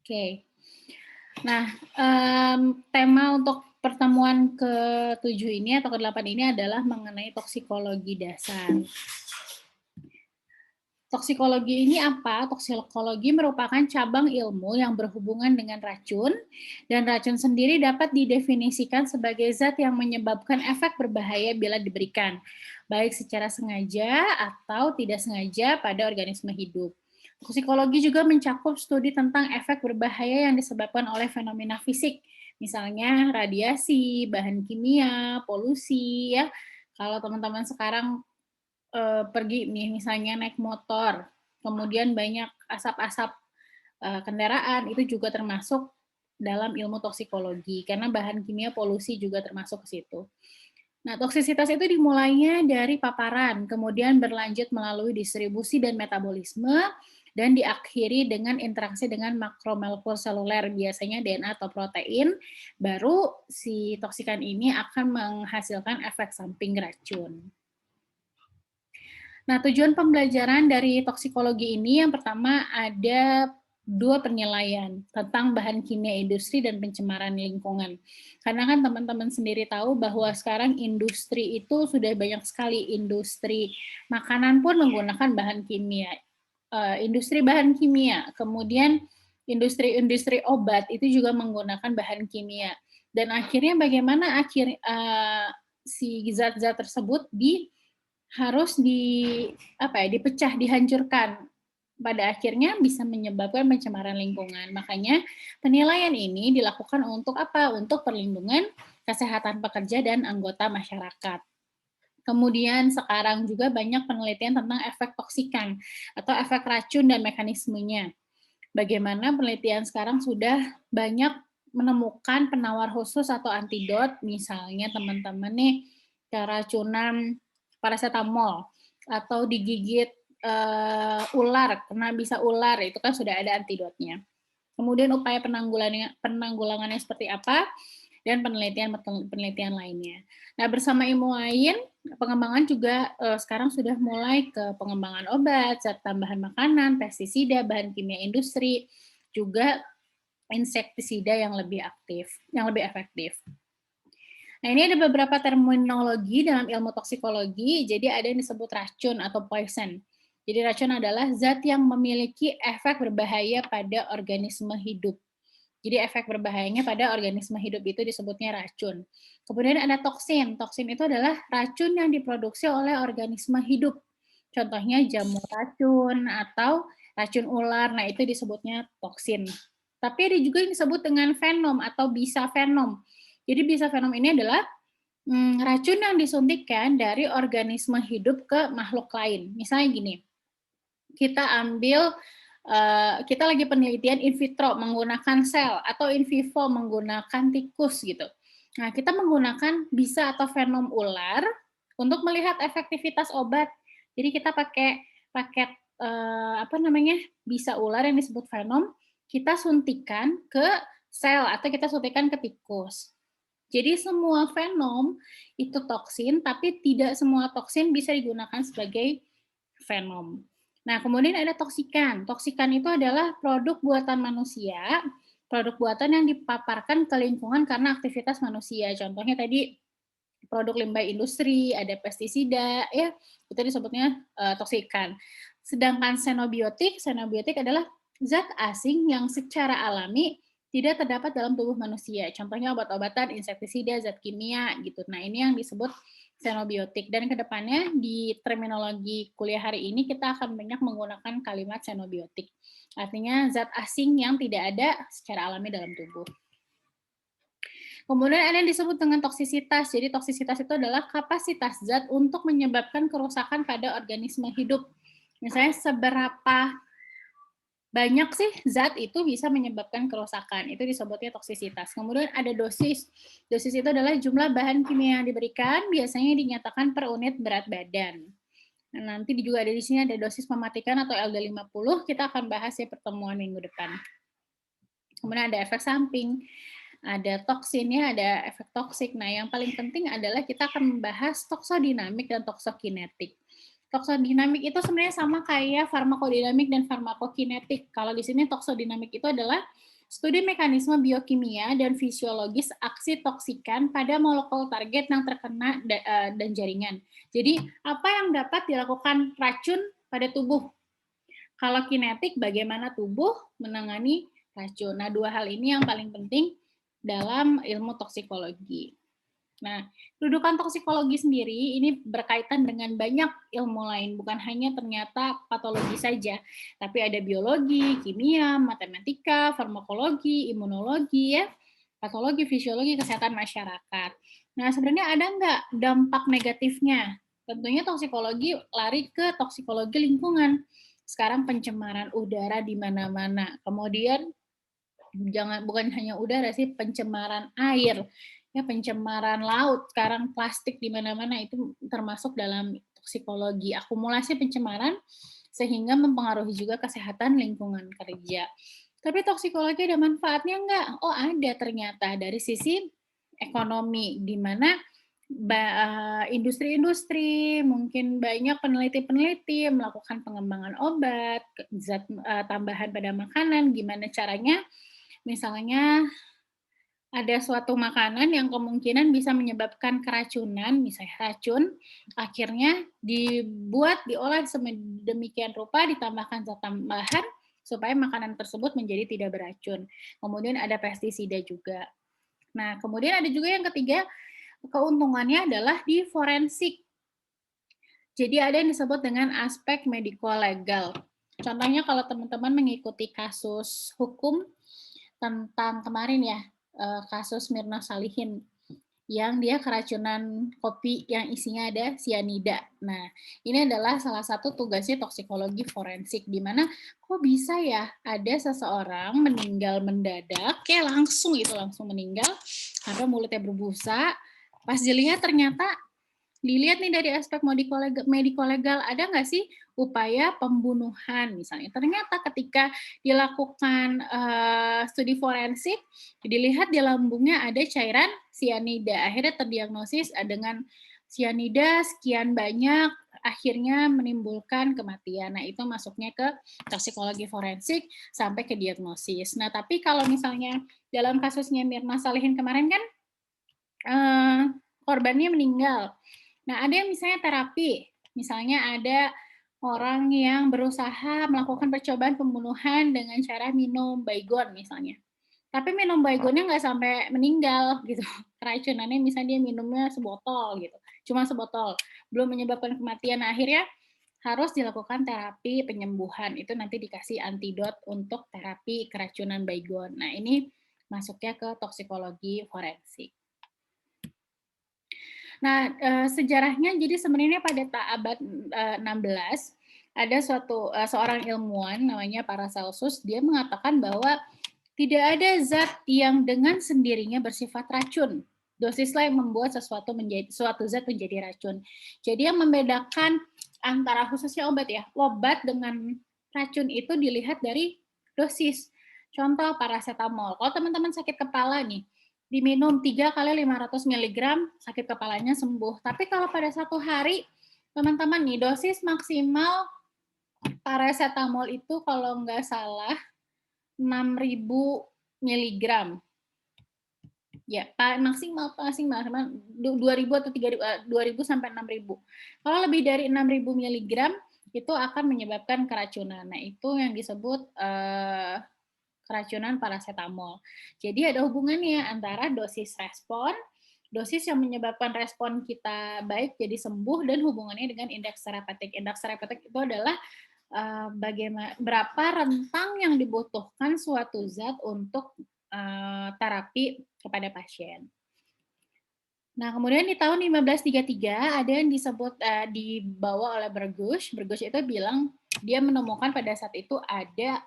Oke. Nah, tema untuk pertemuan ke-7 ini atau ke-8 ini adalah mengenai toksikologi dasar. Toksikologi ini apa? Toksikologi merupakan cabang ilmu yang berhubungan dengan racun, dan racun sendiri dapat didefinisikan sebagai zat yang menyebabkan efek berbahaya bila diberikan, baik secara sengaja atau tidak sengaja pada organisme hidup. Toksikologi juga mencakup studi tentang efek berbahaya yang disebabkan oleh fenomena fisik, misalnya radiasi, bahan kimia, polusi, ya. Kalau teman-teman sekarang pergi nih misalnya naik motor, kemudian banyak asap-asap, kendaraan, itu juga termasuk dalam ilmu toksikologi, karena bahan kimia polusi juga termasuk ke situ. Nah, toksisitas itu dimulainya dari paparan, kemudian berlanjut melalui distribusi dan metabolisme, dan diakhiri dengan interaksi dengan makromolekul seluler, biasanya DNA atau protein, baru si toksikan ini akan menghasilkan efek samping racun. Nah, tujuan pembelajaran dari toksikologi ini yang pertama ada 2 penilaian tentang bahan kimia industri dan pencemaran lingkungan. Karena kan teman-teman sendiri tahu bahwa sekarang industri itu sudah banyak sekali, industri makanan pun menggunakan bahan kimia, industri bahan kimia, kemudian industri-industri obat itu juga menggunakan bahan kimia. Dan akhirnya bagaimana si zat-zat tersebut harus dipecah, dihancurkan. Pada akhirnya bisa menyebabkan pencemaran lingkungan. Makanya penilaian ini dilakukan untuk apa? Untuk perlindungan kesehatan pekerja dan anggota masyarakat. Kemudian sekarang juga banyak penelitian tentang efek toksikan atau efek racun dan mekanismenya. Bagaimana penelitian sekarang sudah banyak menemukan penawar khusus atau antidot, misalnya teman-teman nih keracunan paracetamol atau digigit ular, kena bisa ular, itu kan sudah ada antidotnya. Kemudian upaya penanggulangannya seperti apa, dan penelitian lainnya. Nah, bersama ilmu lain, pengembangan juga sekarang sudah mulai ke pengembangan obat, zat tambahan makanan, pestisida, bahan kimia industri, juga insektisida yang lebih aktif, yang lebih efektif. Nah, ini ada beberapa terminologi dalam ilmu toksikologi. Jadi ada yang disebut racun atau poison. Jadi racun adalah zat yang memiliki efek berbahaya pada organisme hidup. Jadi efek berbahayanya pada organisme hidup itu disebutnya racun. Kemudian ada toksin. Toksin itu adalah racun yang diproduksi oleh organisme hidup. Contohnya jamur racun atau racun ular. Nah, itu disebutnya toksin. Tapi ada juga yang disebut dengan venom atau bisafenom. Jadi bisafenom ini adalah racun yang disuntikkan dari organisme hidup ke makhluk lain. Misalnya gini, kita lagi penelitian in vitro menggunakan sel atau in vivo menggunakan tikus gitu. Nah, kita menggunakan bisa atau venom ular untuk melihat efektivitas obat. Jadi kita pakai paket bisa ular yang disebut venom, kita suntikan ke sel atau kita suntikan ke tikus. Jadi semua venom itu toksin, tapi tidak semua toksin bisa digunakan sebagai venom. Nah, kemudian ada toksikan. Toksikan itu adalah produk buatan manusia, produk buatan yang dipaparkan ke lingkungan karena aktivitas manusia. Contohnya tadi produk limbah industri, ada pestisida, ya, itu disebutnya toksikan. Sedangkan xenobiotik adalah zat asing yang secara alami tidak terdapat dalam tubuh manusia. Contohnya obat-obatan, insektisida, zat kimia gitu. Nah, ini yang disebut xenobiotik. Dan kedepannya di terminologi kuliah hari ini kita akan banyak menggunakan kalimat xenobiotik. Artinya zat asing yang tidak ada secara alami dalam tubuh. Kemudian ada yang disebut dengan toksisitas. Jadi toksisitas itu adalah kapasitas zat untuk menyebabkan kerusakan pada organisme hidup. Misalnya seberapa banyak sih zat itu bisa menyebabkan kerusakan. Itu disebutnya toksisitas. Kemudian ada dosis. Dosis itu adalah jumlah bahan kimia yang diberikan, biasanya dinyatakan per unit berat badan. Nah, nanti juga ada di sini ada dosis mematikan atau LD50. Kita akan bahas ya pertemuan minggu depan. Kemudian ada efek samping, ada toksinnya, ada efek toksik. Nah, yang paling penting adalah kita akan membahas toksodinamik dan toksokinetik. Toksodinamik itu sebenarnya sama kayak farmakodinamik dan farmakokinetik. Kalau di sini toksodinamik itu adalah studi mekanisme biokimia dan fisiologis aksi toksikan pada molekul target yang terkena dan jaringan. Jadi, apa yang dapat dilakukan racun pada tubuh? Kalau kinetik, bagaimana tubuh menangani racun. Nah, dua hal ini yang paling penting dalam ilmu toksikologi. Nah, kedudukan toksikologi sendiri ini berkaitan dengan banyak ilmu lain, bukan hanya ternyata patologi saja, tapi ada biologi, kimia, matematika, farmakologi, imunologi, ya, patologi, fisiologi, kesehatan masyarakat. Nah, sebenarnya ada nggak dampak negatifnya? Tentunya toksikologi lari ke toksikologi lingkungan. Sekarang pencemaran udara di mana-mana. Kemudian bukan hanya udara sih, pencemaran air, ya pencemaran laut, sekarang plastik di mana-mana itu termasuk dalam toksikologi, akumulasi pencemaran sehingga mempengaruhi juga kesehatan lingkungan kerja. Tapi toksikologi ada manfaatnya enggak? Oh, ada ternyata dari sisi ekonomi, di mana industri-industri, mungkin banyak peneliti-peneliti melakukan pengembangan obat, zat tambahan pada makanan, gimana caranya misalnya ada suatu makanan yang kemungkinan bisa menyebabkan keracunan, misalnya racun, akhirnya diolah sedemikian rupa, ditambahkan zat tambahan supaya makanan tersebut menjadi tidak beracun. Kemudian ada pestisida juga. Nah, kemudian ada juga yang ketiga, keuntungannya adalah di forensik. Jadi ada yang disebut dengan aspek mediko-legal. Contohnya kalau teman-teman mengikuti kasus hukum tentang kemarin ya, kasus Mirna Salihin yang dia keracunan kopi yang isinya ada sianida. Nah, ini adalah salah satu tugasnya toksikologi forensik, di mana kok bisa ya ada seseorang meninggal mendadak, kayak langsung meninggal, karena mulutnya berbusa, pas dilihat ternyata dilihat nih dari aspek mediko-legal, ada nggak sih upaya pembunuhan misalnya. Ternyata ketika dilakukan studi forensik, dilihat di lambungnya ada cairan sianida. Akhirnya terdiagnosis dengan sianida sekian banyak, akhirnya menimbulkan kematian. Nah, itu masuknya ke toksikologi forensik sampai ke diagnosis. Nah, tapi kalau misalnya dalam kasusnya Mirna Salihin kemarin kan korbannya meninggal. Nah, ada yang misalnya terapi, misalnya ada orang yang berusaha melakukan percobaan pembunuhan dengan cara minum Baygon misalnya. Tapi minum Baygonnya nggak sampai meninggal gitu. Keracunannya misalnya dia minumnya sebotol gitu. Cuma sebotol. Belum menyebabkan kematian. Nah, akhirnya harus dilakukan terapi penyembuhan. Itu nanti dikasih antidot untuk terapi keracunan Baygon. Nah, ini masuknya ke toksikologi forensik. Nah, sejarahnya jadi sebenarnya pada abad 16 ada seorang ilmuwan namanya Paracelsus, dia mengatakan bahwa tidak ada zat yang dengan sendirinya bersifat racun. Dosislah yang membuat suatu zat menjadi racun. Jadi yang membedakan antara khususnya obat dengan racun itu dilihat dari dosis. Contoh paracetamol. Kalau teman-teman sakit kepala nih, diminum 3 kali 500 mg, sakit kepalanya sembuh. Tapi kalau pada satu hari, teman-teman nih, dosis maksimal paracetamol itu kalau nggak salah 6.000 mg. Ya, maksimal 2.000 atau 3.000, 2.000 sampai 6.000. Kalau lebih dari 6.000 mg, itu akan menyebabkan keracunan. Nah, itu yang disebut keracunan paracetamol. Jadi ada hubungannya antara dosis respon, dosis yang menyebabkan respon kita baik jadi sembuh, dan hubungannya dengan indeks terapeutik. Indeks terapeutik itu adalah berapa rentang yang dibutuhkan suatu zat untuk terapi kepada pasien. Nah, kemudian di tahun 1533 ada yang disebut dibawa oleh Burgos. Burgos itu bilang dia menemukan pada saat itu ada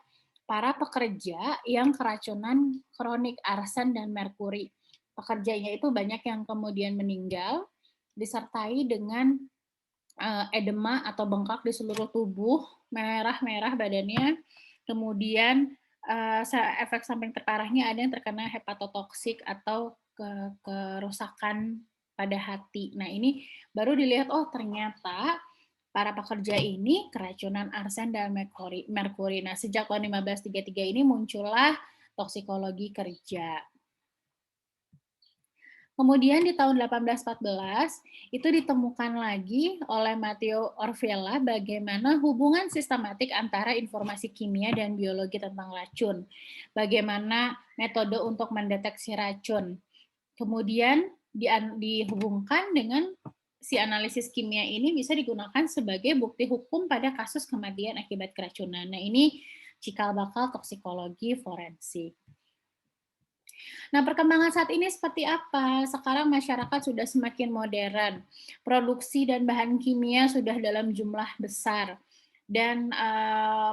para pekerja yang keracunan kronik arsen dan merkuri. Pekerjanya itu banyak yang kemudian meninggal, disertai dengan edema atau bengkak di seluruh tubuh, merah-merah badannya, kemudian efek samping terparahnya ada yang terkena hepatotoksik atau kerusakan pada hati. Nah, ini baru dilihat, oh ternyata para pekerja ini keracunan arsen dan merkuri. Nah, sejak tahun 1533 ini muncullah toksikologi kerja. Kemudian di tahun 1814 itu ditemukan lagi oleh Matteo Orvella bagaimana hubungan sistematik antara informasi kimia dan biologi tentang racun. Bagaimana metode untuk mendeteksi racun. Kemudian dihubungkan dengan si analisis kimia ini bisa digunakan sebagai bukti hukum pada kasus kematian akibat keracunan. Nah, ini cikal bakal toksikologi forensik. Nah, perkembangan saat ini seperti apa? Sekarang masyarakat sudah semakin modern. Produksi dan bahan kimia sudah dalam jumlah besar. Dan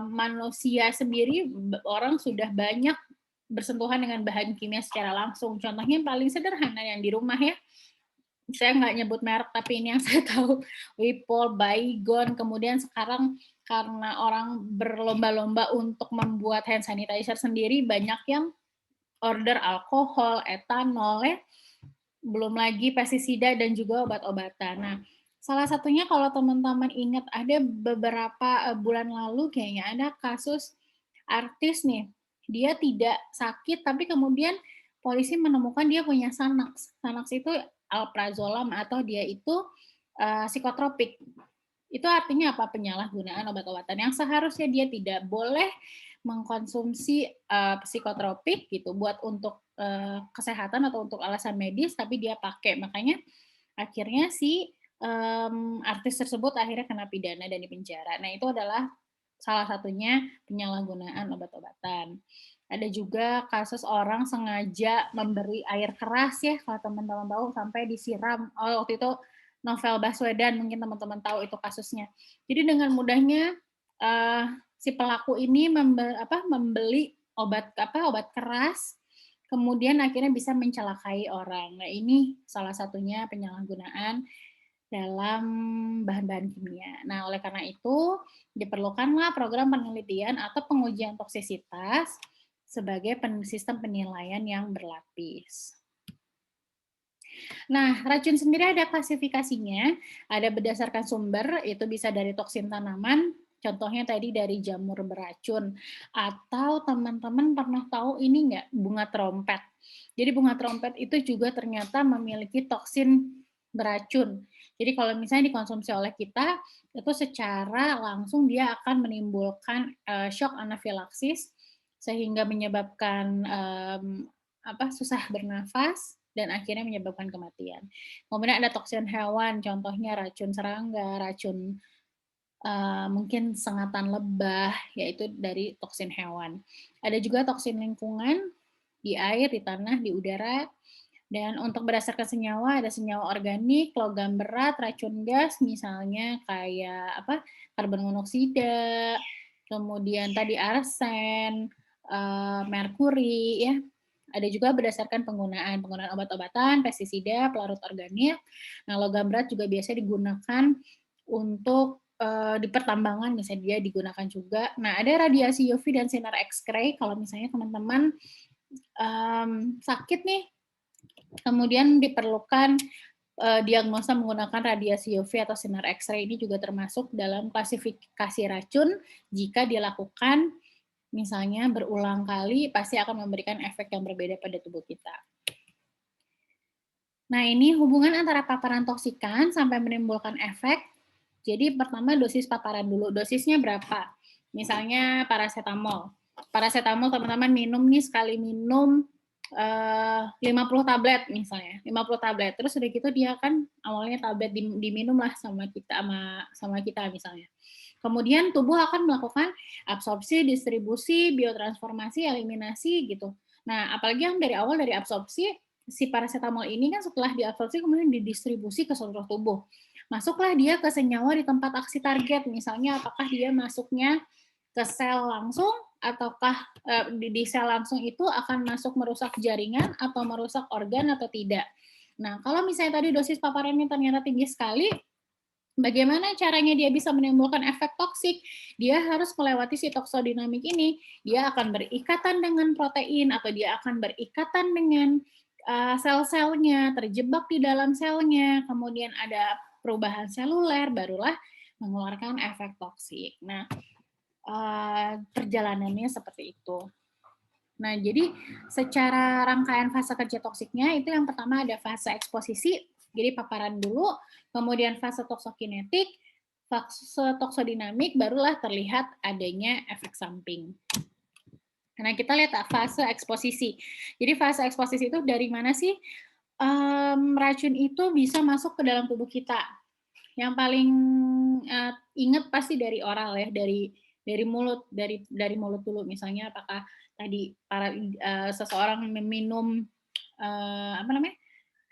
manusia sendiri, orang sudah banyak bersentuhan dengan bahan kimia secara langsung. Contohnya yang paling sederhana yang di rumah ya. Saya nggak nyebut merek, tapi ini yang saya tahu. Wipol, Baygon, kemudian sekarang karena orang berlomba-lomba untuk membuat hand sanitizer sendiri, banyak yang order alkohol, etanol, ya. Belum lagi pestisida dan juga obat-obatan. Nah, salah satunya kalau teman-teman ingat ada beberapa bulan lalu kayaknya ada kasus artis nih, dia tidak sakit tapi kemudian polisi menemukan dia punya Xanax. Xanax itu alprazolam atau dia itu psikotropik. Itu artinya apa? Penyalahgunaan obat-obatan yang seharusnya dia tidak boleh mengkonsumsi psikotropik gitu buat untuk kesehatan atau untuk alasan medis, tapi dia pakai. Makanya akhirnya si artis tersebut akhirnya kena pidana dan dipenjara. Nah, itu adalah salah satunya penyalahgunaan obat-obatan. Ada juga kasus orang sengaja memberi air keras ya, kalau teman-teman tahu sampai disiram. Oh, waktu itu Novel Baswedan, mungkin teman-teman tahu itu kasusnya. Jadi dengan mudahnya si pelaku ini membeli obat keras, kemudian akhirnya bisa mencelakai orang. Nah, ini salah satunya penyalahgunaan dalam bahan-bahan kimia. Nah, oleh karena itu diperlukanlah program penelitian atau pengujian toksisitas sebagai sistem penilaian yang berlapis. Nah, racun sendiri ada klasifikasinya, ada berdasarkan sumber, itu bisa dari toksin tanaman, contohnya tadi dari jamur beracun, atau teman-teman pernah tahu ini nggak, bunga trompet. Jadi bunga trompet itu juga ternyata memiliki toksin beracun. Jadi kalau misalnya dikonsumsi oleh kita, itu secara langsung dia akan menimbulkan shock anafilaksis, sehingga menyebabkan susah bernafas, dan akhirnya menyebabkan kematian. Kemudian ada toksin hewan, contohnya racun serangga, racun mungkin sengatan lebah, yaitu dari toksin hewan. Ada juga toksin lingkungan di air, di tanah, di udara. Dan untuk berdasarkan senyawa, ada senyawa organik, logam berat, racun gas, misalnya kayak karbon monoksida, kemudian tadi arsen, merkuri, ya. Ada juga berdasarkan penggunaan obat-obatan, pestisida, pelarut organik. Nah, logam berat juga biasa digunakan untuk di pertambangan, misalnya dia digunakan juga. Nah, ada radiasi UV dan sinar X-ray. Kalau misalnya teman-teman sakit nih, kemudian diperlukan diagnosa menggunakan radiasi UV atau sinar X-ray, ini juga termasuk dalam klasifikasi racun jika dilakukan misalnya berulang kali, pasti akan memberikan efek yang berbeda pada tubuh kita. Nah, ini hubungan antara paparan toksikan sampai menimbulkan efek. Jadi pertama dosis paparan dulu. Dosisnya berapa? Misalnya paracetamol. Paracetamol teman-teman minum nih, sekali minum 50 tablet misalnya, 50 tablet. Terus udah gitu dia kan awalnya tablet diminum lah sama kita misalnya. Kemudian tubuh akan melakukan absorpsi, distribusi, biotransformasi, eliminasi gitu. Nah, apalagi yang dari awal dari absorpsi, si paracetamol ini kan setelah diabsorpsi kemudian didistribusi ke seluruh tubuh. Masuklah dia ke senyawa di tempat aksi target, misalnya apakah dia masuknya ke sel langsung, ataukah di sel langsung itu akan masuk merusak jaringan atau merusak organ atau tidak. Nah, kalau misalnya tadi dosis paparannya ternyata tinggi sekali, bagaimana caranya dia bisa menimbulkan efek toksik? Dia harus melewati si toksodinamik ini. Dia akan berikatan dengan protein atau dia akan berikatan dengan sel-selnya, terjebak di dalam selnya, kemudian ada perubahan seluler, barulah mengeluarkan efek toksik. Nah, perjalanannya seperti itu. Nah, jadi secara rangkaian fase kerja toksiknya itu yang pertama ada fase eksposisi, jadi paparan dulu, kemudian fase toksokinetik, fase toksodinamik, barulah terlihat adanya efek samping. Nah, kita lihat fase eksposisi. Jadi fase eksposisi itu dari mana sih racun itu bisa masuk ke dalam tubuh kita? Yang paling ingat pasti dari oral ya, dari mulut, dari mulut dulu. Misalnya apakah tadi seseorang meminum apa namanya?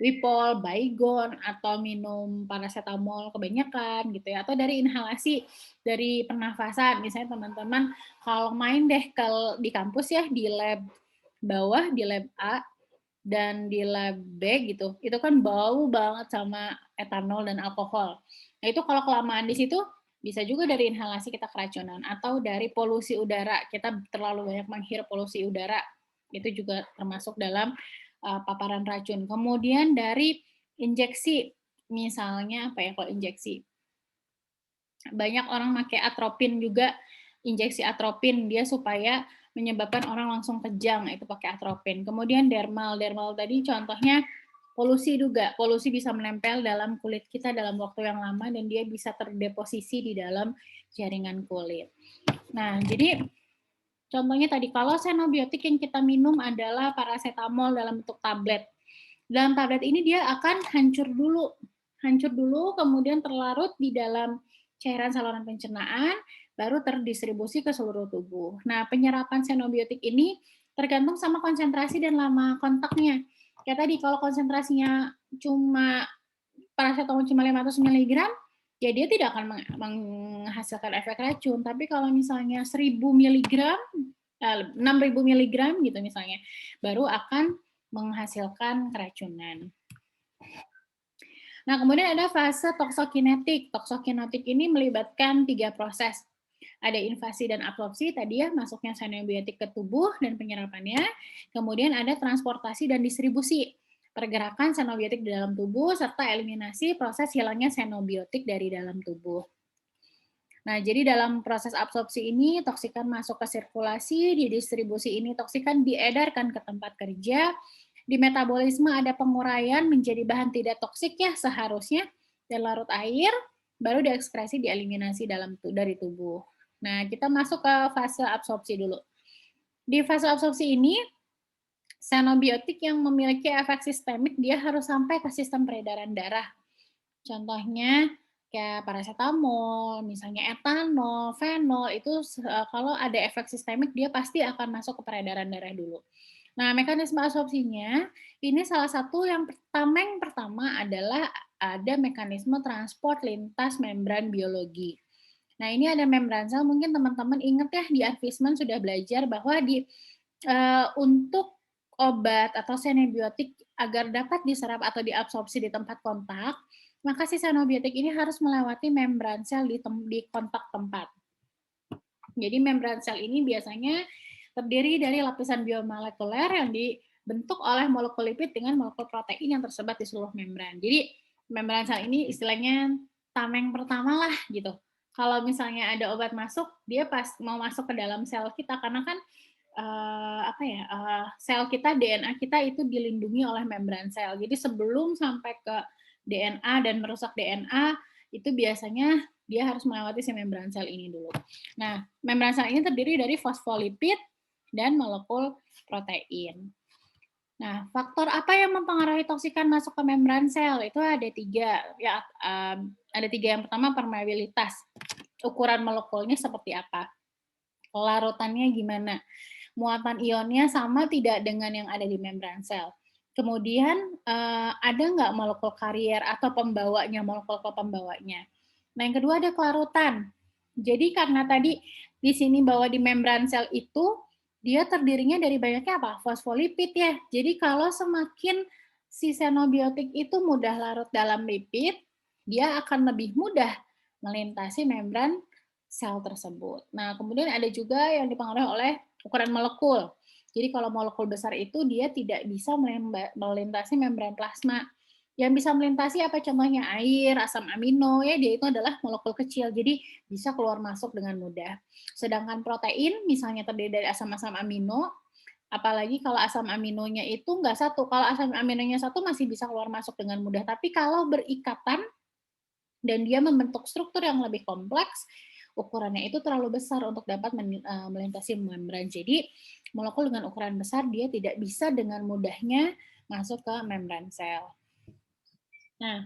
Wipol, Baygon, atau minum paracetamol kebanyakan gitu ya, atau dari inhalasi, dari pernafasan. Misalnya teman-teman kalau main deh di kampus ya, di lab bawah, di lab A, dan di lab B gitu, itu kan bau banget sama etanol dan alkohol. Nah itu kalau kelamaan di situ, bisa juga dari inhalasi kita keracunan, atau dari polusi udara, kita terlalu banyak menghirup polusi udara, itu juga termasuk dalam paparan racun. Kemudian dari injeksi, misalnya apa ya kalau injeksi? Banyak orang pakai atropin juga, injeksi atropin, dia supaya menyebabkan orang langsung kejang, itu pakai atropin. Kemudian dermal tadi contohnya polusi juga, polusi bisa menempel dalam kulit kita dalam waktu yang lama dan dia bisa terdeposisi di dalam jaringan kulit. Nah, jadi contohnya tadi kalau xenobiotik yang kita minum adalah paracetamol dalam bentuk tablet. Dalam tablet ini dia akan hancur dulu, kemudian terlarut di dalam cairan saluran pencernaan, baru terdistribusi ke seluruh tubuh. Nah, penyerapan xenobiotik ini tergantung sama konsentrasi dan lama kontaknya. Kayak tadi, kalau konsentrasinya cuma paracetamol cuma 500 mg, ya dia tidak akan menghasilkan efek racun. Tapi kalau misalnya 1000 mg, 6000 mg gitu misalnya, baru akan menghasilkan keracunan. Nah, kemudian ada fase toksokinetik. Toksokinetik ini melibatkan 3 proses. Ada invasi dan absorpsi, tadi ya masuknya xenobiotik ke tubuh dan penyerapannya. Kemudian ada transportasi dan distribusi, pergerakan xenobiotik di dalam tubuh, serta eliminasi proses hilangnya xenobiotik dari dalam tubuh. Nah, jadi dalam proses absorpsi ini, toksikan masuk ke sirkulasi, di distribusi ini toksikan diedarkan ke tempat kerja, di metabolisme ada penguraian menjadi bahan tidak toksik ya seharusnya, dan larut air, baru diekskresi, dieliminasi dari tubuh. Nah, kita masuk ke fase absorpsi dulu. Di fase absorpsi ini, xenobiotik yang memiliki efek sistemik, dia harus sampai ke sistem peredaran darah. Contohnya, kayak paracetamol, misalnya etanol, fenol, itu kalau ada efek sistemik, dia pasti akan masuk ke peredaran darah dulu. Nah, mekanisme absorpsinya, ini salah satu yang pertama adalah ada mekanisme transport lintas membran biologi. Nah, ini ada membran sel, mungkin teman-teman ingat ya di advisement sudah belajar bahwa untuk obat atau xenobiotik agar dapat diserap atau diabsorpsi di tempat kontak, maka si xenobiotik ini harus melewati membran sel di kontak tempat. Jadi membran sel ini biasanya terdiri dari lapisan biomolekuler yang dibentuk oleh molekul lipid dengan molekul protein yang tersebar di seluruh membran. Jadi membran sel ini istilahnya tameng pertama lah gitu. Kalau misalnya ada obat masuk, dia pas mau masuk ke dalam sel kita karena kan sel kita, DNA kita itu dilindungi oleh membran sel. Jadi sebelum sampai ke DNA dan merusak DNA, itu biasanya dia harus melewati si membran sel ini dulu. Nah, membran sel ini terdiri dari fosfolipid dan molekul protein. Nah, faktor apa yang mempengaruhi toksikan masuk ke membran sel? Itu ada 3. Ya, ada 3. Yang pertama permeabilitas. Ukuran molekulnya seperti apa? Larutannya gimana? Muatan ionnya sama tidak dengan yang ada di membran sel. Kemudian ada nggak molekul karier atau pembawanya, molekul pembawanya. Nah, yang kedua ada kelarutan. Jadi karena tadi di sini bahwa di membran sel itu dia terdirinya dari banyaknya apa? Fosfolipid ya. Jadi kalau semakin si xenobiotik itu mudah larut dalam lipid, dia akan lebih mudah melintasi membran sel tersebut. Nah, kemudian ada juga yang dipengaruhi oleh ukuran molekul. Jadi kalau molekul besar itu dia tidak bisa melintasi membran plasma. Yang bisa melintasi apa contohnya? Air, asam amino, ya dia itu adalah molekul kecil, jadi bisa keluar masuk dengan mudah. Sedangkan protein misalnya terdiri dari asam-asam amino, apalagi kalau asam aminonya itu nggak satu, kalau asam aminonya satu masih bisa keluar masuk dengan mudah, tapi kalau berikatan dan dia membentuk struktur yang lebih kompleks, ukurannya itu terlalu besar untuk dapat melintasi membran. Jadi, molekul dengan ukuran besar dia tidak bisa dengan mudahnya masuk ke membran sel. Nah,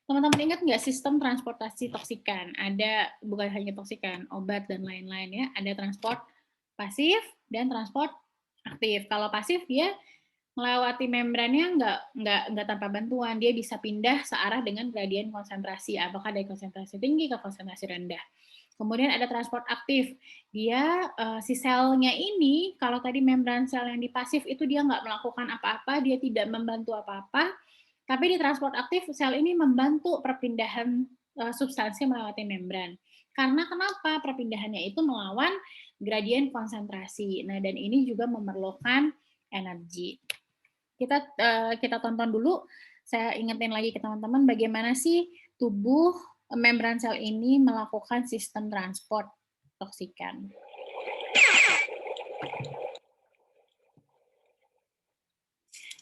teman-teman ingat nggak sistem transportasi toksikan? Ada, bukan hanya toksikan, obat dan lain-lain ya. Ada transport pasif dan transport aktif. Kalau pasif dia melewati membrannya nggak tanpa bantuan, dia bisa pindah searah dengan gradien konsentrasi, apakah dari konsentrasi tinggi ke konsentrasi rendah. Kemudian ada transport aktif, dia si selnya ini kalau tadi membran sel yang di pasif itu dia nggak melakukan apa-apa, dia tidak membantu apa-apa, tapi di transport aktif sel ini membantu perpindahan substansi melewati membran. Karena kenapa? Perpindahannya itu melawan gradien konsentrasi. Nah, dan ini juga memerlukan energi. Kita tonton dulu, saya ingetin lagi ke teman-teman bagaimana sih tubuh membran sel ini melakukan sistem transport toksikan.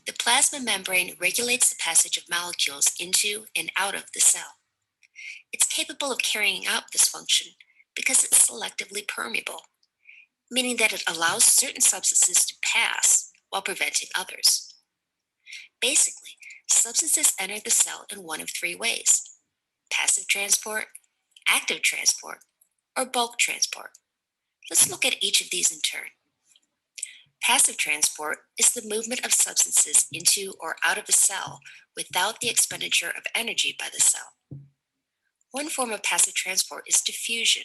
The plasma membrane regulates the passage of molecules into and out of the cell. It's capable of carrying out this function because it's selectively permeable, meaning that it allows certain substances to pass while preventing others. Basically, substances enter the cell in one of three ways: passive transport, active transport, or bulk transport. Let's look at each of these in turn. Passive transport is the movement of substances into or out of a cell without the expenditure of energy by the cell. One form of passive transport is diffusion.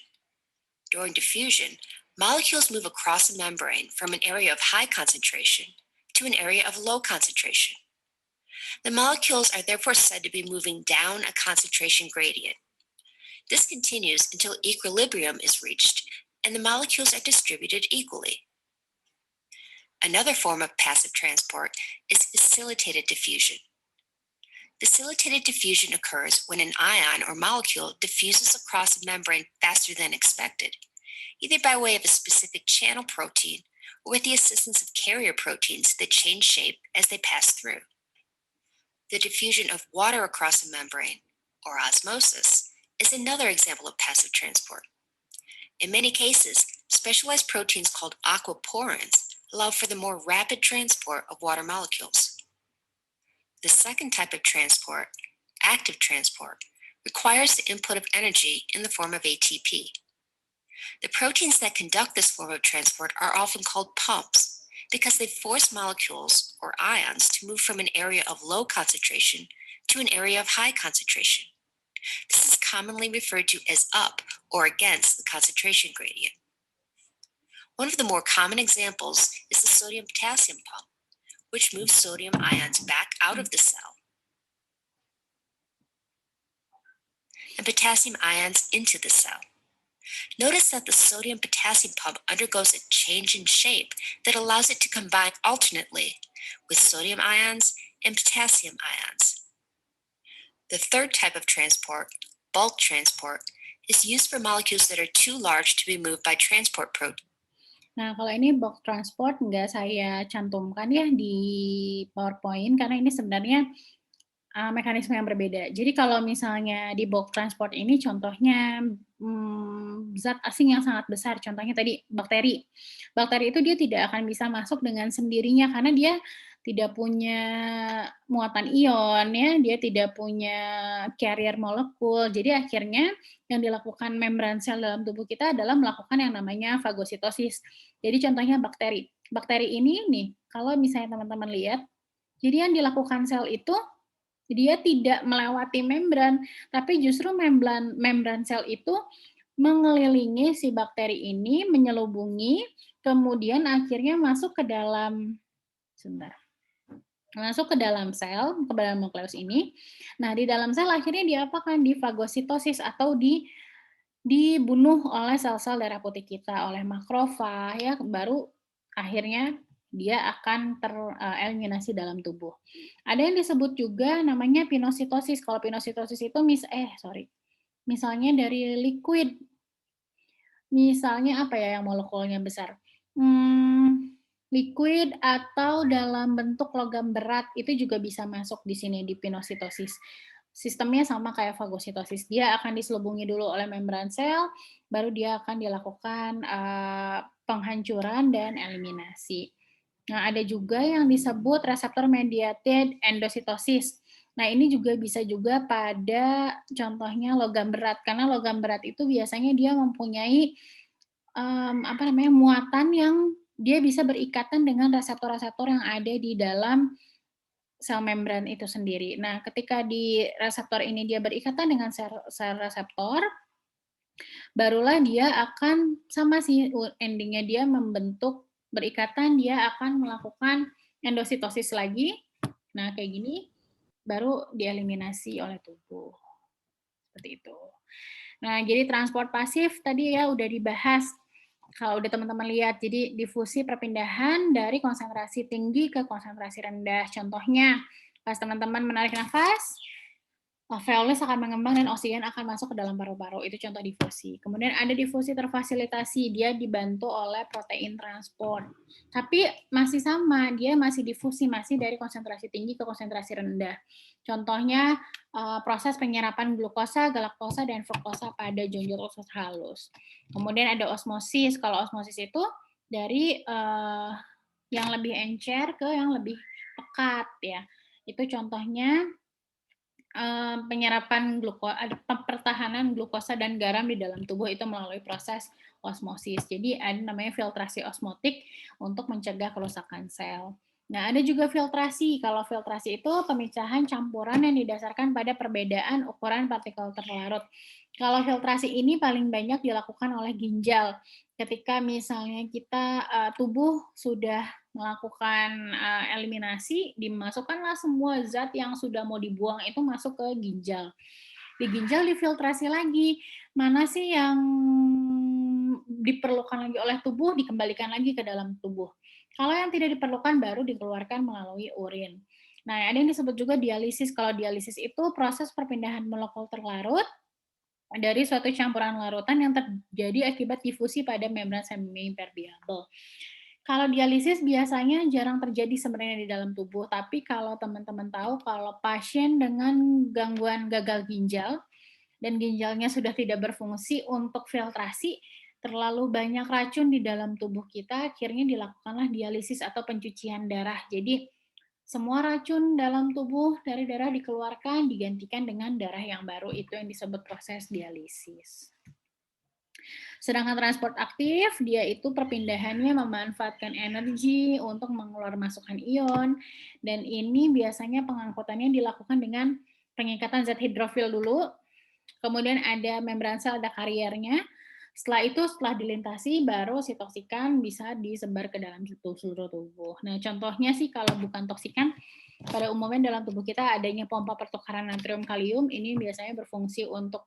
During diffusion, molecules move across a membrane from an area of high concentration to an area of low concentration. The molecules are therefore said to be moving down a concentration gradient. This continues until equilibrium is reached and the molecules are distributed equally. Another form of passive transport is facilitated diffusion. Facilitated diffusion occurs when an ion or molecule diffuses across a membrane faster than expected, either by way of a specific channel protein or with the assistance of carrier proteins that change shape as they pass through. The diffusion of water across a membrane, or osmosis, is another example of passive transport. In many cases, specialized proteins called aquaporins allow for the more rapid transport of water molecules. The second type of transport, active transport, requires the input of energy in the form of ATP. The proteins that conduct this form of transport are often called pumps because they force molecules or ions to move from an area of low concentration to an area of high concentration. This is commonly referred to as up or against the concentration gradient. One of the more common examples is the sodium-potassium pump, which moves sodium ions back out of the cell and potassium ions into the cell. Notice that the sodium-potassium pump undergoes a change in shape that allows it to combine alternately with sodium ions and potassium ions. The third type of transport, bulk transport, is used for molecules that are too large to be moved by transport proteins. Nah, kalau ini bulk transport nggak saya cantumkan ya di PowerPoint karena ini sebenarnya mekanisme yang berbeda. Jadi kalau misalnya di bulk transport ini contohnya zat asing yang sangat besar, contohnya tadi bakteri. Bakteri itu dia tidak akan bisa masuk dengan sendirinya karena dia tidak punya muatan ion ya, dia tidak punya carrier molekul. Jadi akhirnya yang dilakukan membran sel dalam tubuh kita adalah melakukan yang namanya fagositosis. Jadi contohnya bakteri. Bakteri ini nih, kalau misalnya teman-teman lihat, jadi yang dilakukan sel itu dia tidak melewati membran, tapi justru membran sel itu mengelilingi si bakteri ini, menyelubungi, kemudian akhirnya masuk ke dalam sel, ke dalam nukleus ini. Nah, di dalam sel akhirnya diapakan? Difagositosis atau dibunuh oleh sel-sel darah putih kita, oleh makrofag ya, baru akhirnya dia akan tereliminasi dalam tubuh. Ada yang disebut juga namanya pinositosis. Kalau pinositosis itu misalnya dari liquid, misalnya apa ya yang molekulnya besar? Liquid atau dalam bentuk logam berat itu juga bisa masuk di sini di pinositosis. Sistemnya sama kayak fagositosis. Dia akan diselubungi dulu oleh membran sel, baru dia akan dilakukan penghancuran dan eliminasi. Nah, ada juga yang disebut reseptor mediated endositosis. Nah, ini juga bisa juga pada contohnya logam berat, karena logam berat itu biasanya dia mempunyai muatan yang dia bisa berikatan dengan reseptor-reseptor yang ada di dalam sel membran itu sendiri. Nah, ketika di reseptor ini dia berikatan dengan sel reseptor, barulah dia akan sama sih endingnya dia membentuk berikatan, dia akan melakukan endositosis lagi. Nah, kayak gini baru dieliminasi oleh tubuh. Seperti itu. Nah, jadi transport pasif tadi ya udah dibahas. Kalau udah teman-teman lihat, jadi difusi perpindahan dari konsentrasi tinggi ke konsentrasi rendah. Contohnya, pas teman-teman menarik nafas, alveolus akan mengembang dan oksigen akan masuk ke dalam paru-paru. Itu contoh difusi. Kemudian ada difusi terfasilitasi, dia dibantu oleh protein transport. Tapi masih sama, dia masih difusi, masih dari konsentrasi tinggi ke konsentrasi rendah. Contohnya proses penyerapan glukosa, galaktosa, dan fruktosa pada jonjol usus halus. Kemudian ada osmosis. Kalau osmosis itu dari yang lebih encer ke yang lebih pekat ya. Itu contohnya penyerapan pertahanan glukosa dan garam di dalam tubuh itu melalui proses osmosis. Jadi ada namanya filtrasi osmotik untuk mencegah kerusakan sel. Nah, ada juga filtrasi. Kalau filtrasi itu pemisahan campuran yang didasarkan pada perbedaan ukuran partikel terlarut. Kalau filtrasi ini paling banyak dilakukan oleh ginjal. Ketika misalnya kita tubuh sudah melakukan eliminasi, dimasukkanlah semua zat yang sudah mau dibuang itu masuk ke ginjal. Di ginjal difiltrasi lagi, mana sih yang diperlukan lagi oleh tubuh, dikembalikan lagi ke dalam tubuh. Kalau yang tidak diperlukan baru dikeluarkan melalui urin. Nah, ada yang disebut juga dialisis. Kalau dialisis itu proses perpindahan molekul terlarut dari suatu campuran larutan yang terjadi akibat difusi pada membran semi-permeable. Kalau dialisis biasanya jarang terjadi sebenarnya di dalam tubuh, tapi kalau teman-teman tahu kalau pasien dengan gangguan gagal ginjal dan ginjalnya sudah tidak berfungsi untuk filtrasi, terlalu banyak racun di dalam tubuh kita, akhirnya dilakukanlah dialisis atau pencucian darah. Jadi semua racun dalam tubuh dari darah dikeluarkan, digantikan dengan darah yang baru, itu yang disebut proses dialisis. Sedangkan transport aktif, dia itu perpindahannya memanfaatkan energi untuk mengeluarkan masukan ion, dan ini biasanya pengangkutannya dilakukan dengan pengikatan zat hidrofil dulu, kemudian ada membran sel, ada kariernya. Setelah itu, setelah dilintasi, baru si toksikan bisa disebar ke dalam seluruh tubuh. Nah, contohnya sih kalau bukan toksikan, pada umumnya dalam tubuh kita adanya pompa pertukaran natrium kalium, ini biasanya berfungsi untuk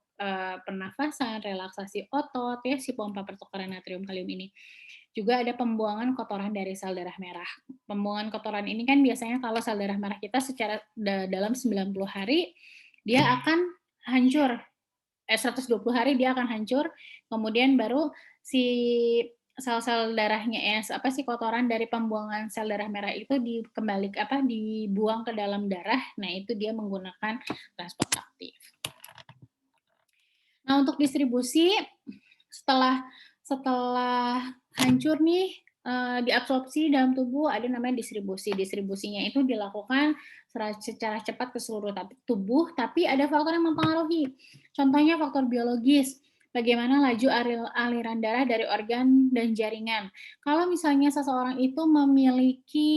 pernafasan, relaksasi otot, ya si pompa pertukaran natrium kalium ini. Juga ada pembuangan kotoran dari sel darah merah. Pembuangan kotoran ini kan biasanya kalau sel darah merah kita secara dalam 90 hari, dia akan hancur. 120 hari dia akan hancur, kemudian baru si sel-sel darahnya kotoran dari pembuangan sel darah merah itu dibuang ke dalam darah. Nah, itu dia menggunakan transport aktif. Nah, untuk distribusi setelah hancur nih diabsorpsi dalam tubuh, ada namanya distribusi. Distribusinya itu dilakukan secara cepat ke seluruh tubuh, tapi ada faktor yang mempengaruhi. Contohnya faktor biologis. Bagaimana laju aliran darah dari organ dan jaringan. Kalau misalnya seseorang itu memiliki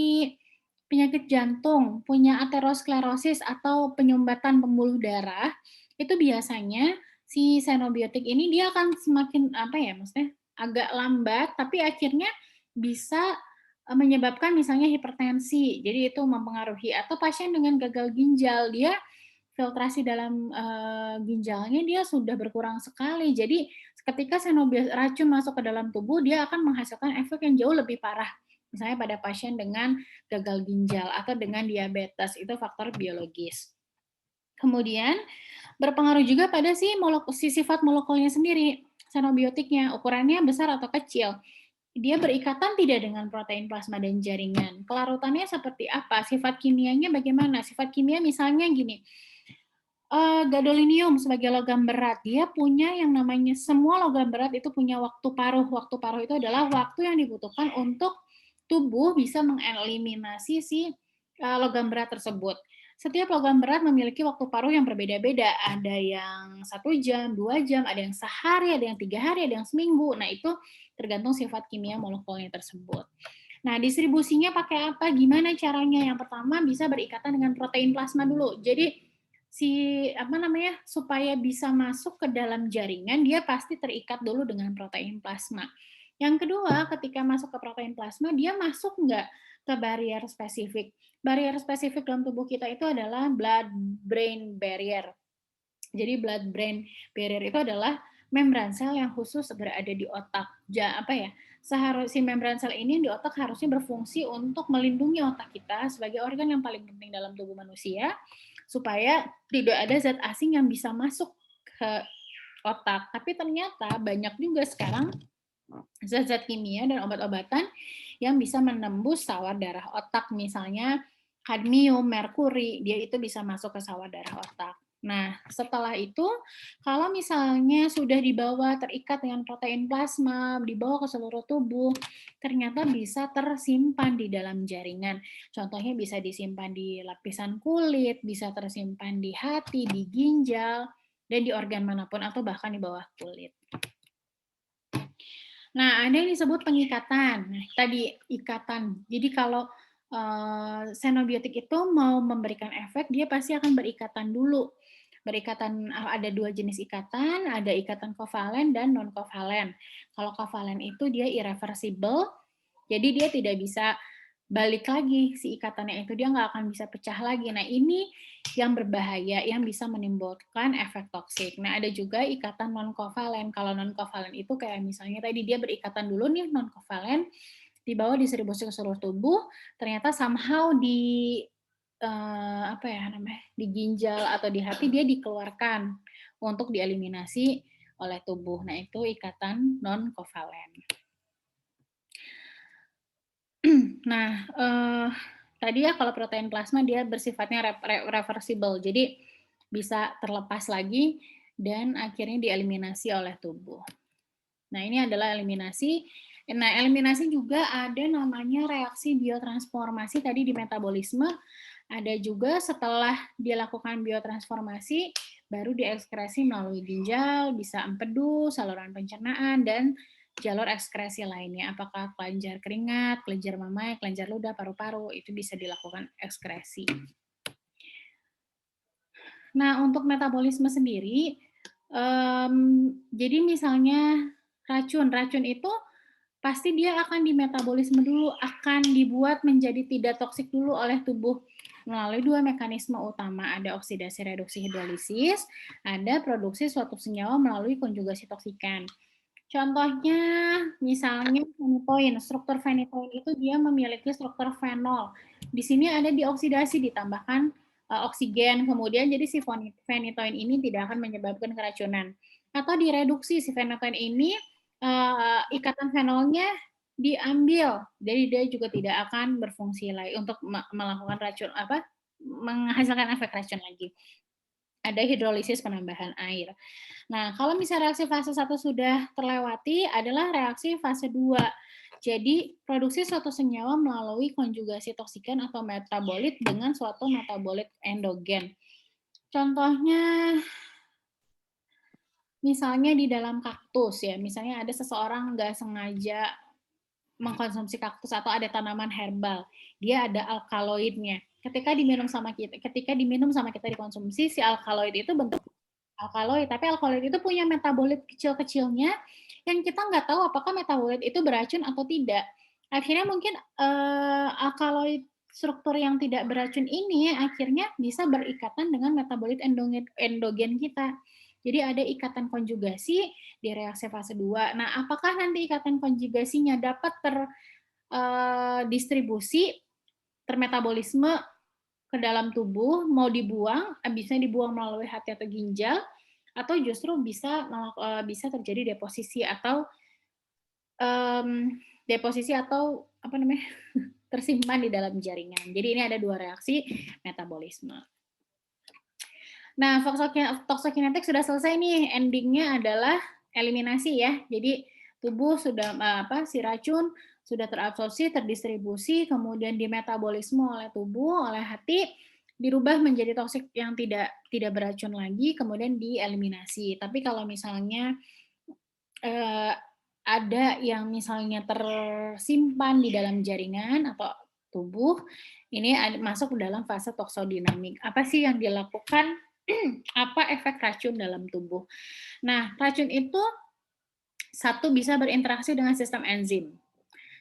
penyakit jantung, punya aterosklerosis atau penyumbatan pembuluh darah, itu biasanya si xenobiotik ini dia akan semakin agak lambat, tapi akhirnya bisa menyebabkan misalnya hipertensi. Jadi itu mempengaruhi. Atau pasien dengan gagal ginjal, dia filtrasi dalam ginjalnya dia sudah berkurang sekali. Jadi ketika racun masuk ke dalam tubuh, dia akan menghasilkan efek yang jauh lebih parah Misalnya pada pasien dengan gagal ginjal atau dengan diabetes, itu faktor biologis. Kemudian berpengaruh juga pada si sifat molekulnya sendiri, xenobiotiknya, ukurannya besar atau kecil. Dia berikatan tidak dengan protein plasma dan jaringan. Kelarutannya seperti apa? Sifat kimianya bagaimana? Sifat kimia misalnya gini, gadolinium sebagai logam berat, dia punya yang namanya semua logam berat itu punya waktu paruh. Waktu paruh itu adalah waktu yang dibutuhkan untuk tubuh bisa mengeliminasi logam berat tersebut. Setiap logam berat memiliki waktu paruh yang berbeda-beda. Ada yang 1 jam, 2 jam, ada yang sehari, ada yang 3 hari, ada yang seminggu. Nah, itu tergantung sifat kimia molekulnya tersebut. Nah, distribusinya pakai apa? Gimana caranya? Yang pertama bisa berikatan dengan protein plasma dulu. Jadi supaya bisa masuk ke dalam jaringan, dia pasti terikat dulu dengan protein plasma. Yang kedua, ketika masuk ke protein plasma, dia masuk nggak ke barrier spesifik. Barrier spesifik dalam tubuh kita itu adalah blood-brain barrier. Jadi blood-brain barrier itu adalah membran sel yang khusus berada di otak. Si membran sel ini di otak harusnya berfungsi untuk melindungi otak kita sebagai organ yang paling penting dalam tubuh manusia, supaya tidak ada zat asing yang bisa masuk ke otak. Tapi ternyata banyak juga sekarang zat-zat kimia dan obat-obatan yang bisa menembus sawar darah otak, misalnya kadmium, merkuri, dia itu bisa masuk ke sawar darah otak. Nah, setelah itu, kalau misalnya sudah dibawa terikat dengan protein plasma, dibawa ke seluruh tubuh, ternyata bisa tersimpan di dalam jaringan. Contohnya bisa disimpan di lapisan kulit, bisa tersimpan di hati, di ginjal, dan di organ manapun, atau bahkan di bawah kulit. Nah, ada yang disebut pengikatan. Nah, tadi ikatan. Jadi kalau xenobiotik itu mau memberikan efek, dia pasti akan berikatan dulu. Berikatan ada 2 jenis ikatan, ada ikatan kovalen dan non kovalen. Kalau kovalen itu dia irreversible, jadi dia tidak bisa balik lagi si ikatannya itu, dia nggak akan bisa pecah lagi. Nah, ini yang berbahaya, yang bisa menimbulkan efek toksik. Nah, ada juga ikatan non-kovalen. Kalau non-kovalen itu kayak misalnya tadi dia berikatan dulu nih non-kovalen, dibawa distribusi ke seluruh tubuh, ternyata somehow di ginjal atau di hati dia dikeluarkan untuk dieliminasi oleh tubuh. Nah, itu ikatan non-kovalen. Nah, tadi ya kalau protein plasma dia bersifatnya reversible, jadi bisa terlepas lagi dan akhirnya dieliminasi oleh tubuh. Nah, ini adalah eliminasi. Nah, eliminasi juga ada namanya reaksi biotransformasi tadi di metabolisme. Ada juga setelah dilakukan biotransformasi, baru diekskresi melalui ginjal, bisa empedu, saluran pencernaan, dan jalur ekskresi lainnya. Apakah kelenjar keringat, kelenjar mamai, kelenjar ludah, paru-paru, itu bisa dilakukan ekskresi. Nah, untuk metabolisme sendiri, jadi misalnya racun itu pasti dia akan dimetabolisme dulu, akan dibuat menjadi tidak toksik dulu oleh tubuh melalui 2 mekanisme utama, ada oksidasi reduksi hidrolisis, ada produksi suatu senyawa melalui konjugasi toksikan. Contohnya misalnya phenytoin, struktur phenytoin itu dia memiliki struktur fenol. Di sini ada dioksidasi ditambahkan oksigen, kemudian jadi si phenytoin ini tidak akan menyebabkan keracunan. Atau direduksi si phenytoin ini ikatan fenolnya diambil, jadi dia juga tidak akan berfungsi lagi untuk melakukan menghasilkan efek racun lagi. Ada hidrolisis penambahan air. Nah, kalau misalnya reaksi fase 1 sudah terlewati, adalah reaksi fase 2. Jadi, produksi suatu senyawa melalui konjugasi toksikan atau metabolit dengan suatu metabolit endogen. Contohnya, misalnya di dalam kaktus ya, misalnya ada seseorang nggak sengaja mengkonsumsi kaktus atau ada tanaman herbal, dia ada alkaloidnya. Ketika diminum sama kita dikonsumsi, si alkaloid itu bentuk alkaloid, tapi alkaloid itu punya metabolit kecil-kecilnya yang kita nggak tahu apakah metabolit itu beracun atau tidak. Akhirnya mungkin alkaloid struktur yang tidak beracun ini akhirnya bisa berikatan dengan metabolit endogen kita. Jadi ada ikatan konjugasi di reaksi fase 2. Nah, apakah nanti ikatan konjugasinya dapat distribusi termetabolisme ke dalam tubuh, mau dibuang, bisa dibuang melalui hati atau ginjal, atau justru bisa terjadi deposisi atau deposisi atau apa namanya tersimpan di dalam jaringan. Jadi ini ada 2 reaksi metabolisme. Nah, toxokinetik sudah selesai nih, endingnya adalah eliminasi ya. Jadi tubuh sudah si racun sudah terabsorpsi, terdistribusi, kemudian dimetabolisme oleh tubuh, oleh hati, dirubah menjadi toksik yang tidak beracun lagi, kemudian dieliminasi. Tapi kalau misalnya ada yang misalnya tersimpan di dalam jaringan atau tubuh, ini masuk ke dalam fase toksodinamik. Apa sih yang dilakukan? Apa efek racun dalam tubuh? Nah, racun itu satu bisa berinteraksi dengan sistem enzim.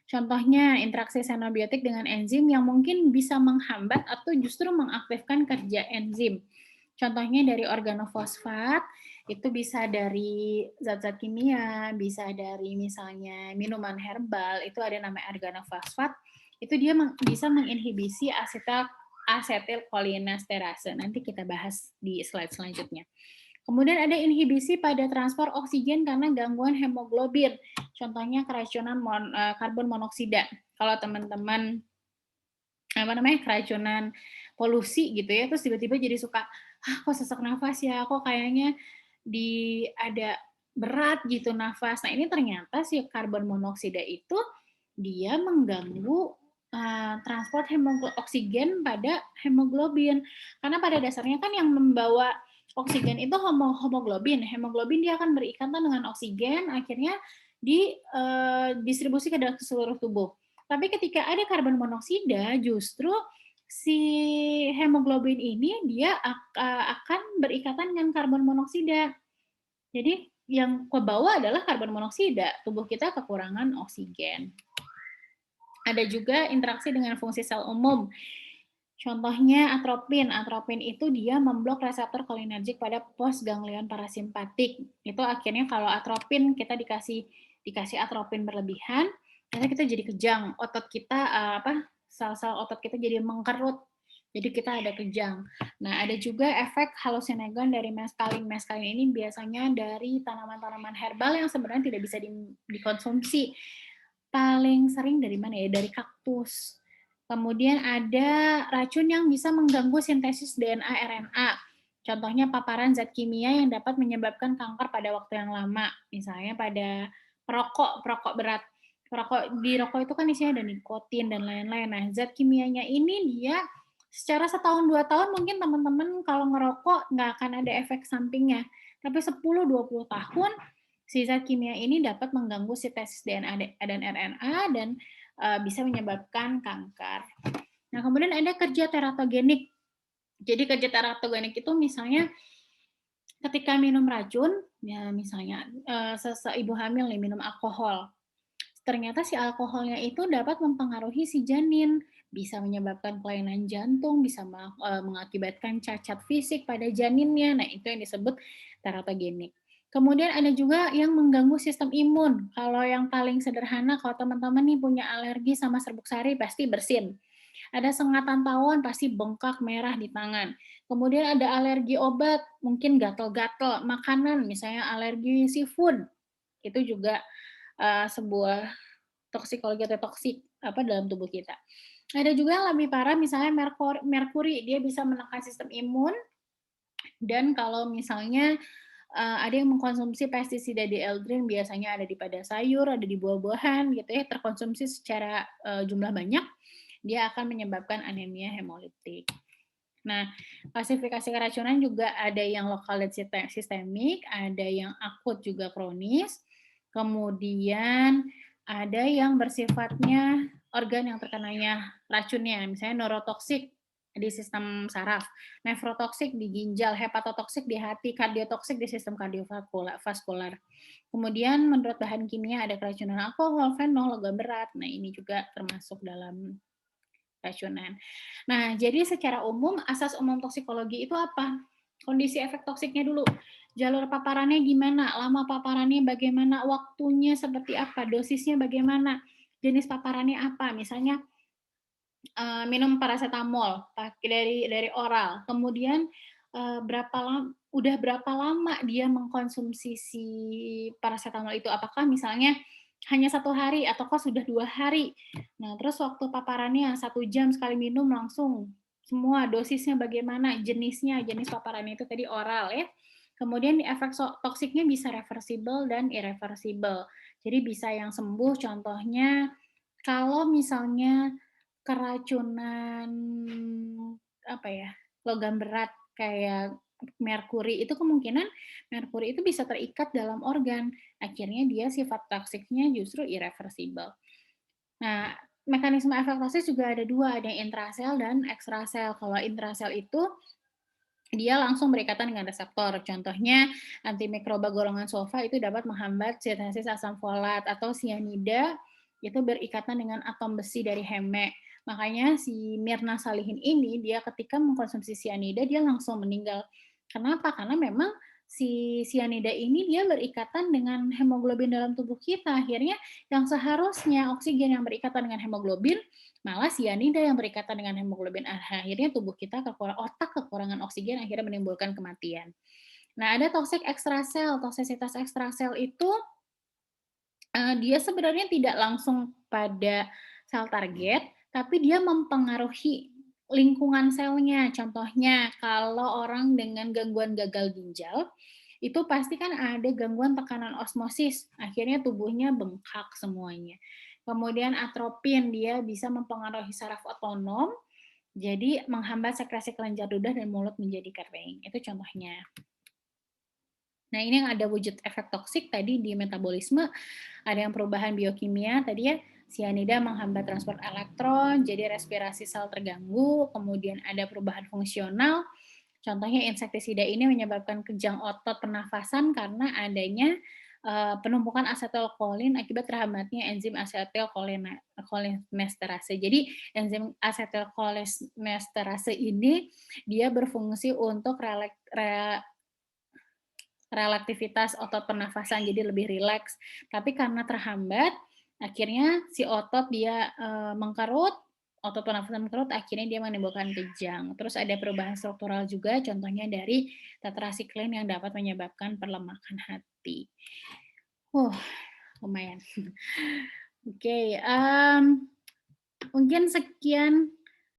Contohnya interaksi xenobiotik dengan enzim yang mungkin bisa menghambat atau justru mengaktifkan kerja enzim. Contohnya dari organofosfat, itu bisa dari zat-zat kimia, bisa dari misalnya minuman herbal, itu ada namanya organofosfat, itu dia bisa menginhibisi asetilkolinesterase. Nanti kita bahas di slide selanjutnya. Kemudian ada inhibisi pada transfer oksigen karena gangguan hemoglobin. Contohnya keracunan karbon monoksida. Kalau teman-teman keracunan polusi gitu ya, terus tiba-tiba jadi suka, kok sesak nafas ya, kok kayaknya ada berat gitu nafas. Nah ini ternyata si karbon monoksida itu dia mengganggu transport oksigen pada hemoglobin. Karena pada dasarnya kan yang membawa oksigen itu hemoglobin. Hemoglobin dia akan berikatan dengan oksigen, akhirnya didistribusi ke seluruh tubuh. Tapi ketika ada karbon monoksida, justru si hemoglobin ini dia akan berikatan dengan karbon monoksida. Jadi yang ke bawah adalah karbon monoksida. Tubuh kita kekurangan oksigen. Ada juga interaksi dengan fungsi sel umum. Contohnya atropin. Atropin itu dia memblok reseptor kolinergik pada postganglion parasimpatik. Itu akhirnya kalau atropin kita dikasih atropin berlebihan, akhirnya kita jadi kejang. Otot kita sel-sel otot kita jadi mengkerut. Jadi kita ada kejang. Nah, ada juga efek halusinogen dari meskalin. Meskalin ini biasanya dari tanaman-tanaman herbal yang sebenarnya tidak bisa dikonsumsi. Paling sering dari mana ya? Dari kaktus. Kemudian ada racun yang bisa mengganggu sintesis DNA RNA. Contohnya paparan zat kimia yang dapat menyebabkan kanker pada waktu yang lama. Misalnya pada perokok berat. Di rokok itu kan isinya ada nikotin dan lain-lain. Nah, zat kimianya ini dia secara setahun 2 tahun mungkin teman-teman kalau ngerokok nggak akan ada efek sampingnya. Tapi 10-20 tahun si zat kimia ini dapat mengganggu sintesis DNA dan RNA dan bisa menyebabkan kanker. Nah, kemudian ada kerja teratogenik. Jadi kerja teratogenik itu misalnya ketika minum racun, ya misalnya ibu hamil nih minum alkohol. Ternyata si alkoholnya itu dapat mempengaruhi si janin, bisa menyebabkan kelainan jantung, bisa mengakibatkan cacat fisik pada janinnya. Nah, itu yang disebut teratogenik. Kemudian ada juga yang mengganggu sistem imun. Kalau yang paling sederhana, kalau teman-teman nih punya alergi sama serbuk sari, pasti bersin. Ada sengatan tawon, pasti bengkak merah di tangan. Kemudian ada alergi obat, mungkin gatal-gatal. Makanan, misalnya alergi seafood, itu juga sebuah toksikologi atau toksik dalam tubuh kita. Ada juga yang lebih parah, misalnya merkuri, dia bisa menekan sistem imun. Dan kalau misalnya ada yang mengkonsumsi pestisida dieldrin, biasanya ada pada sayur, ada di buah-buahan gitu ya, terkonsumsi secara jumlah banyak, dia akan menyebabkan anemia hemolitik. Nah, klasifikasi keracunan juga ada yang lokal dan sistemik, ada yang akut juga kronis, kemudian ada yang bersifatnya organ yang terkenanya racunnya, misalnya neurotoksik di sistem saraf, nefrotoksik di ginjal, hepatotoksik di hati, kardiotoksik di sistem kardiovaskular. Kemudian menurut bahan kimia ada keracunan alkohol, fenol, logam berat. Nah, ini juga termasuk dalam racunan. Nah, jadi secara umum asas umum toksikologi itu apa? Kondisi efek toksiknya dulu. Jalur paparannya gimana? Lama paparannya bagaimana? Waktunya seperti apa? Dosisnya bagaimana? jenis paparannya apa, misalnya minum parasetamol dari oral, kemudian, udah berapa lama dia mengkonsumsi si parasetamol itu, apakah misalnya hanya 1 hari ataukah sudah 2 hari. Nah, terus waktu paparannya 1 jam sekali minum langsung semua, dosisnya bagaimana, jenisnya, jenis paparannya itu tadi oral ya. Kemudian efek toksiknya bisa reversible dan irreversible. Jadi bisa yang sembuh, contohnya kalau misalnya keracunan, apa ya, logam berat kayak merkuri, itu kemungkinan merkuri itu bisa terikat dalam organ, akhirnya dia sifat toksiknya justru irreversible. Nah, mekanisme efek toksik juga ada 2, ada yang intrasel dan ekstrasel. Kalau intrasel itu dia langsung berikatan dengan reseptor. Contohnya antimikroba golongan sulfa itu dapat menghambat sintesis asam folat, atau sianida itu berikatan dengan atom besi dari heme. Makanya si Mirna Salihin ini dia ketika mengkonsumsi sianida dia langsung meninggal. Kenapa? Karena memang si sianida ini dia berikatan dengan hemoglobin dalam tubuh kita. Akhirnya yang seharusnya oksigen yang berikatan dengan hemoglobin malah sianida yang berikatan dengan hemoglobin, akhirnya tubuh kita otak kekurangan oksigen akhirnya menimbulkan kematian. Nah, ada toksik ekstrasel. Toksisitas ekstrasel itu, dia sebenarnya tidak langsung pada sel target, tapi dia mempengaruhi lingkungan selnya. Contohnya, kalau orang dengan gangguan gagal ginjal, itu pasti kan ada gangguan tekanan osmosis, akhirnya tubuhnya bengkak semuanya. Kemudian atropin, dia bisa mempengaruhi saraf otonom, jadi menghambat sekresi kelenjar ludah dan mulut menjadi kering. Itu contohnya. Nah, ini yang ada wujud efek toksik tadi di metabolisme, ada yang perubahan biokimia tadi ya, sianida menghambat transport elektron, jadi respirasi sel terganggu, kemudian ada perubahan fungsional, contohnya insektisida ini menyebabkan kejang otot pernafasan karena adanya penumpukan asetilkolin akibat terhambatnya enzim asetilkolinesterase. Jadi enzim asetilkolinesterase ini dia berfungsi untuk relaktivitas otot pernafasan, jadi lebih rileks. Tapi karena terhambat, akhirnya si otot dia mengkerut, otot pernafasan mengkerut, akhirnya dia menimbulkan kejang. Terus ada perubahan struktural juga, contohnya dari tetrasiklin yang dapat menyebabkan perlemakan hati. Lumayan. Oke, mungkin sekian